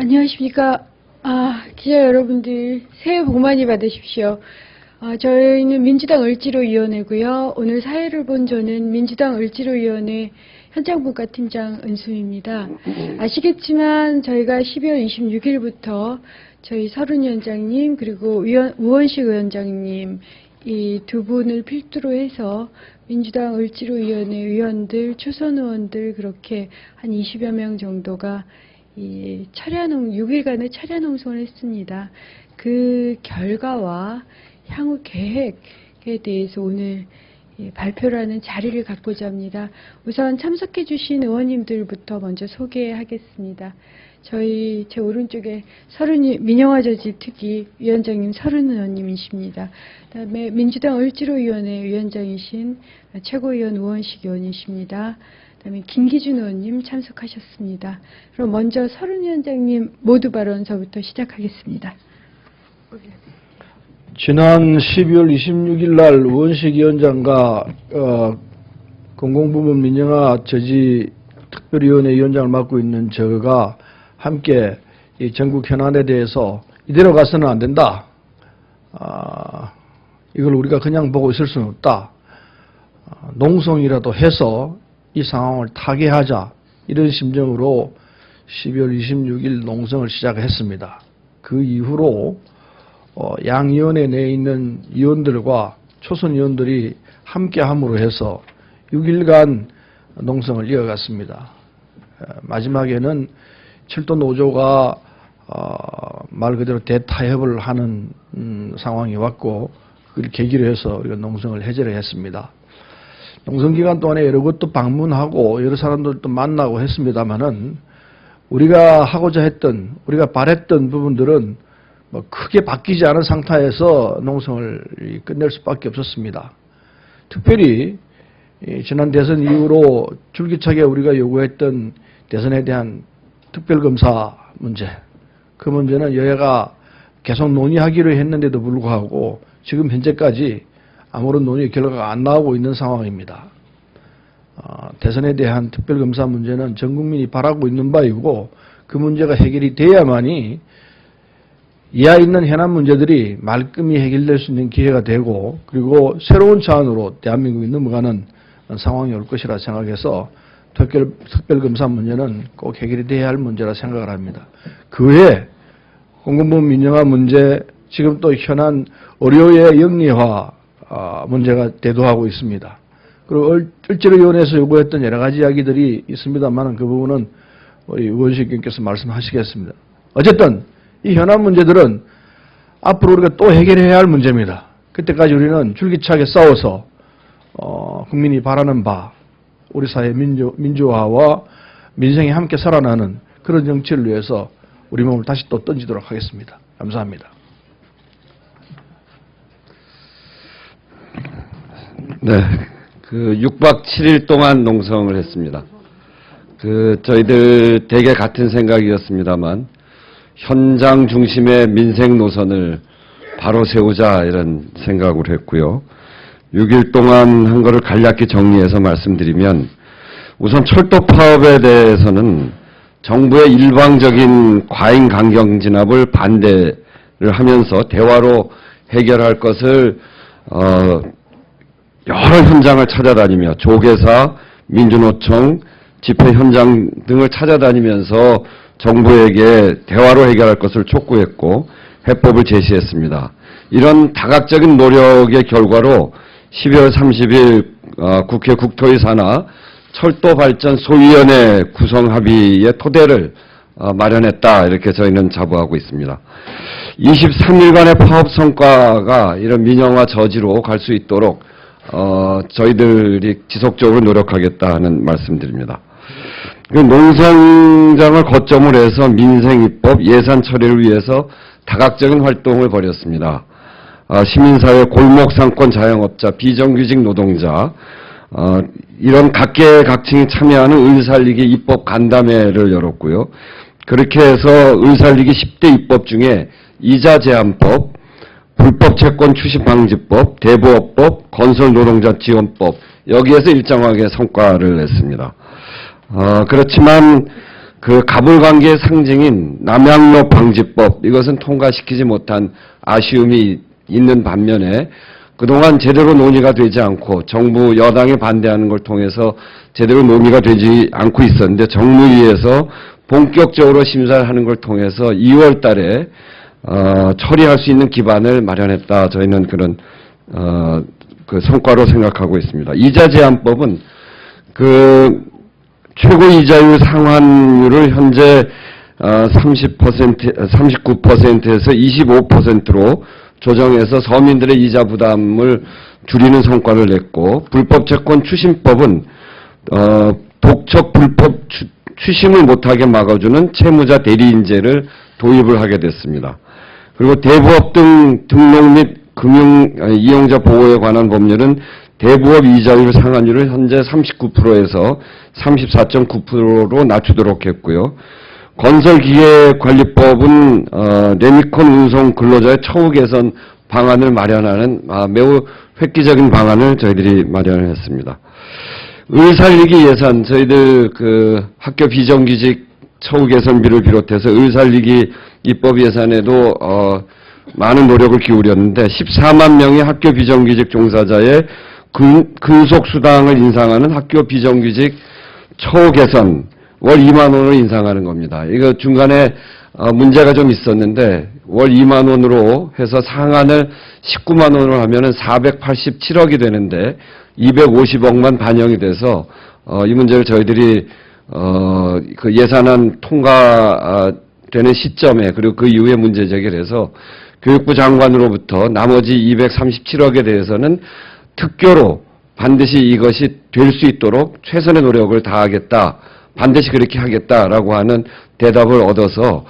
안녕하십니까. 기자 여러분들, 새해 복 많이 받으십시오. 저희는 민주당 을지로위원회고요. 오늘 사회를 본 저는 민주당 을지로위원회 현장분과팀장 은수입니다. 아시겠지만 저희가 12월 26일부터 저희 서른위원장님 그리고 우원식 위원장님 이 두 분을 필두로 해서 민주당 을지로위원회 위원들, 초선 의원들 그렇게 한 20여 명 정도가 이 6일간의 철야농성을 했습니다. 그 결과와 향후 계획에 대해서 오늘 발표를 하는 자리를 갖고자 합니다. 우선 참석해 주신 의원님들부터 먼저 소개하겠습니다. 제 오른쪽에 민영화 저지 특위 위원장님 서른 의원님이십니다. 그다음에 민주당 을지로위원회 위원장이신 최고위원 우원식 의원이십니다. 그다음에 김기준 의원님 참석하셨습니다. 그럼 먼저 서른 위원장님 모두 발언서부터 시작하겠습니다. 지난 12월 26일 날 우원식 위원장과 공공부문 민영화 저지 특별위원회 위원장을 맡고 있는 저가 함께 이 전국 현안에 대해서 이대로 가서는 안 된다. 이걸 우리가 그냥 보고 있을 수는 없다. 농성이라도 해서 이 상황을 타개하자. 이런 심정으로 12월 26일 농성을 시작했습니다. 그 이후로 양위원회 내에 있는 위원들과 초선 위원들이 함께함으로 해서 6일간 농성을 이어갔습니다. 마지막에는 철도 노조가 말 그대로 대타협을 하는 상황이 왔고 그걸 계기로 해서 우리가 농성을 해제를 했습니다. 농성 기간 동안에 여러 곳도 방문하고 여러 사람들도 만나고 했습니다만은 우리가 하고자 했던 우리가 바랬던 부분들은 뭐 크게 바뀌지 않은 상태에서 농성을 끝낼 수밖에 없었습니다. 특별히 지난 대선 이후로 줄기차게 우리가 요구했던 대선에 대한 특별검사 문제, 그 문제는 여야가 계속 논의하기로 했는데도 불구하고 지금 현재까지 아무런 논의 결과가 안 나오고 있는 상황입니다. 대선에 대한 특별검사 문제는 전 국민이 바라고 있는 바이고 그 문제가 해결이 돼야만이 이하 있는 현안 문제들이 말끔히 해결될 수 있는 기회가 되고 그리고 새로운 차원으로 대한민국이 넘어가는 상황이 올 것이라 생각해서 특별검사 문제는 꼭 해결이 돼야 할 문제라 생각을 합니다. 그 외에 공공부문 민영화 문제, 지금 또 현안 의료의 영리화 문제가 대두하고 있습니다. 그리고 을지로위원회에서 요구했던 여러 가지 이야기들이 있습니다만 그 부분은 우리 우원식 의원께서 말씀하시겠습니다. 어쨌든 이 현안 문제들은 앞으로 우리가 또 해결해야 할 문제입니다. 그때까지 우리는 줄기차게 싸워서 국민이 바라는 바 우리 사회 민주화와 민생이 함께 살아나는 그런 정치를 위해서 우리 몸을 다시 또 던지도록 하겠습니다. 감사합니다. 네, 6박 7일 동안 농성을 했습니다. 저희들 대개 같은 생각이었습니다만 현장 중심의 민생 노선을 바로 세우자 이런 생각을 했고요. 6일 동안 한 거를 간략히 정리해서 말씀드리면 우선 철도 파업에 대해서는 정부의 일방적인 과잉 강경 진압을 반대를 하면서 대화로 해결할 것을 여러 현장을 찾아다니며 조계사, 민주노총, 집회 현장 등을 찾아다니면서 정부에게 대화로 해결할 것을 촉구했고 해법을 제시했습니다. 이런 다각적인 노력의 결과로 12월 30일 국회 국토위 산하 철도발전 소위원회 구성 합의의 토대를 마련했다 이렇게 저희는 자부하고 있습니다. 23일간의 파업 성과가 이런 민영화 저지로 갈 수 있도록 저희들이 지속적으로 노력하겠다 하는 말씀드립니다. 농성장을 거점으로 해서 민생입법, 예산 처리를 위해서 다각적인 활동을 벌였습니다. 시민사회, 골목상권 자영업자, 비정규직 노동자 이런 각계각층이 참여하는 을살리기 입법 간담회를 열었고요. 그렇게 해서 을살리기 10대 입법 중에 이자 제한법, 불법 채권 추심 방지법, 대부업법, 건설노동자 지원법 여기에서 일정하게 성과를 냈습니다. 그렇지만 그 가불관계의 상징인 남양로 방지법, 이것은 통과시키지 못한 아쉬움이 있는 반면에 그동안 제대로 논의가 되지 않고 정부 여당이 반대하는 걸 통해서 제대로 논의가 되지 않고 있었는데 정무위에서 본격적으로 심사를 하는 걸 통해서 2월 달에 처리할 수 있는 기반을 마련했다. 저희는 그런 그 성과로 생각하고 있습니다. 이자 제한법은 그 최고 이자율 상환율을 현재 39%에서 25%로 조정해서 서민들의 이자 부담을 줄이는 성과를 냈고, 불법 채권 추심법은 독촉 불법 추심을 못하게 막아주는 채무자 대리인제를 도입을 하게 됐습니다. 그리고 대부업 등 등록 및 금융 이용자 보호에 관한 법률은 대부업 이자율 상환율을 현재 39%에서 34.9%로 낮추도록 했고요. 건설기계관리법은 레미콘 운송 근로자의 처우 개선 방안을 마련하는 매우 획기적인 방안을 저희들이 마련을 했습니다. 을살리기 예산, 저희들 그 학교 비정규직 처우 개선비를 비롯해서 을살리기 입법 예산에도 많은 노력을 기울였는데 14만 명의 학교 비정규직 종사자의 근속수당을 인상하는 학교 비정규직 처우 개선 월 2만 원을 인상하는 겁니다. 이거 중간에 문제가 좀 있었는데 월 2만 원으로 해서 상한을 19만 원으로 하면은 487억이 되는데 250억만 반영이 돼서 이 문제를 저희들이 그 예산안 통과되는 시점에 그리고 그 이후에 문제 제기를 해서 교육부 장관으로부터 나머지 237억에 대해서는 특교로 반드시 이것이 될 수 있도록 최선의 노력을 다하겠다. 반드시 그렇게 하겠다라고 하는 대답을 얻어서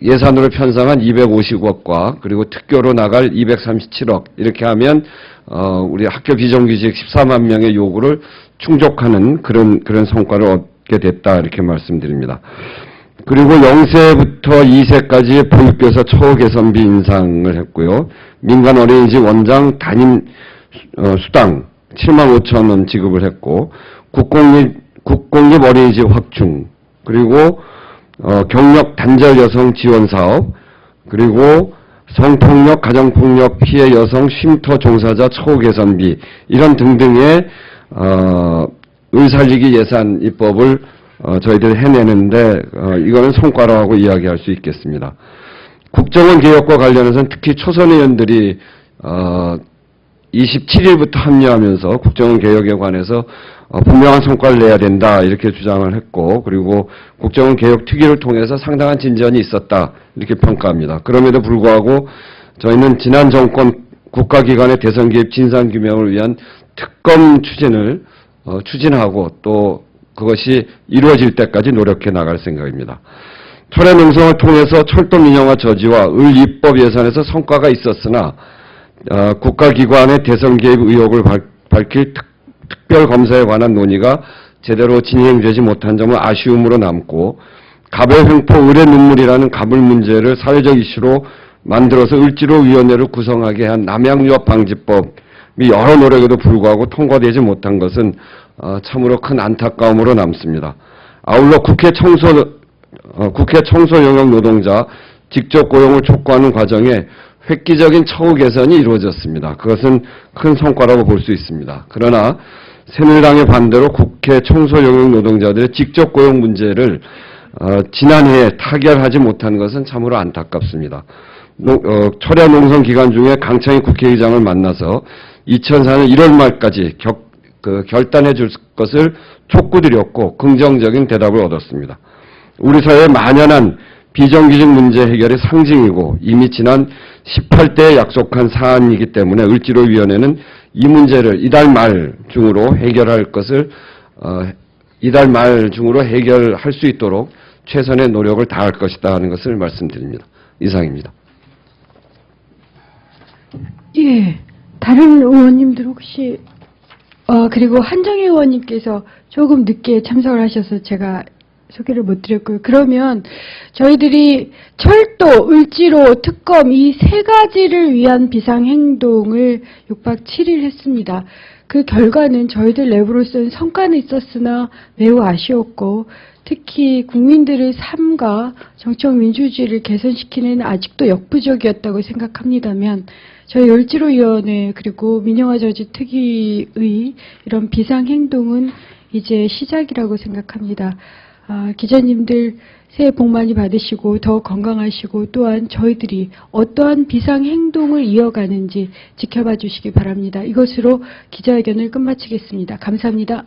예산으로 편성한 250억과 그리고 특교로 나갈 237억 이렇게 하면 우리 학교 비정규직 14만 명의 요구를 충족하는 그런 성과를 얻게 됐다 이렇게 말씀드립니다. 그리고 0세부터 2세까지의 보육교사 처우 개선비 인상을 했고요. 민간 어린이집 원장 담임 수당 7만 5천 원 지급을 했고 국공립 어린이집 확충, 그리고 경력 단절 여성 지원 사업, 그리고 성폭력, 가정폭력 피해 여성 쉼터 종사자 처우 개선비 이런 등등의 을살리기 예산 입법을 저희들이 해내는데 이거는 성과라고 이야기할 수 있겠습니다. 국정원 개혁과 관련해서는 특히 초선 의원들이 27일부터 합류하면서 국정원 개혁에 관해서 분명한 성과를 내야 된다 이렇게 주장을 했고, 그리고 국정원 개혁 특위를 통해서 상당한 진전이 있었다 이렇게 평가합니다. 그럼에도 불구하고 저희는 지난 정권 국가기관의 대선 개입 진상 규명을 위한 특검 추진을 추진하고 또 그것이 이루어질 때까지 노력해 나갈 생각입니다. 철의 농성을 통해서 철도 민영화 저지와 을 입법 예산에서 성과가 있었으나 국가기관의 대선 개입 의혹을 밝힐 특별검사에 관한 논의가 제대로 진행되지 못한 점은 아쉬움으로 남고, 갑의 횡포 을의 눈물이라는 갑을 문제를 사회적 이슈로 만들어서 을지로위원회를 구성하게 한 남양유업 방지법이 여러 노력에도 불구하고 통과되지 못한 것은 참으로 큰 안타까움으로 남습니다. 아울러 국회 청소 영역 노동자 직접 고용을 촉구하는 과정에 획기적인 처우 개선이 이루어졌습니다. 그것은 큰 성과라고 볼 수 있습니다. 그러나 새누리당의 반대로 국회 청소 영역 노동자들의 직접 고용 문제를 지난해에 타결하지 못한 것은 참으로 안타깝습니다. 철야 농성 기간 중에 강창희 국회의장을 만나서 2004년 1월 말까지 결단해 줄 것을 촉구드렸고 긍정적인 대답을 얻었습니다. 우리 사회에 만연한 비정규직 문제 해결의 상징이고 이미 지난 18대에 약속한 사안이기 때문에 을지로위원회는 이 문제를 이달 말 중으로 해결할 수 있도록 최선의 노력을 다할 것이다 하는 것을 말씀드립니다. 이상입니다. 예, 다른 의원님들 혹시 그리고 한정희 의원님께서 조금 늦게 참석을 하셔서 제가 소개를 못 드렸고요. 그러면 저희들이 철도, 을지로, 특검 이 세 가지를 위한 비상행동을 6박 7일 했습니다. 그 결과는 저희들 내부로서는 성과는 있었으나 매우 아쉬웠고 특히 국민들의 삶과 정치적 민주주의를 개선시키는 아직도 역부족이었다고 생각합니다면 저희 을지로위원회 그리고 민영화 저지 특위의 이런 비상행동은 이제 시작이라고 생각합니다. 기자님들 새해 복 많이 받으시고 더 건강하시고 또한 저희들이 어떠한 비상행동을 이어가는지 지켜봐 주시기 바랍니다. 이것으로 기자회견을 끝마치겠습니다. 감사합니다.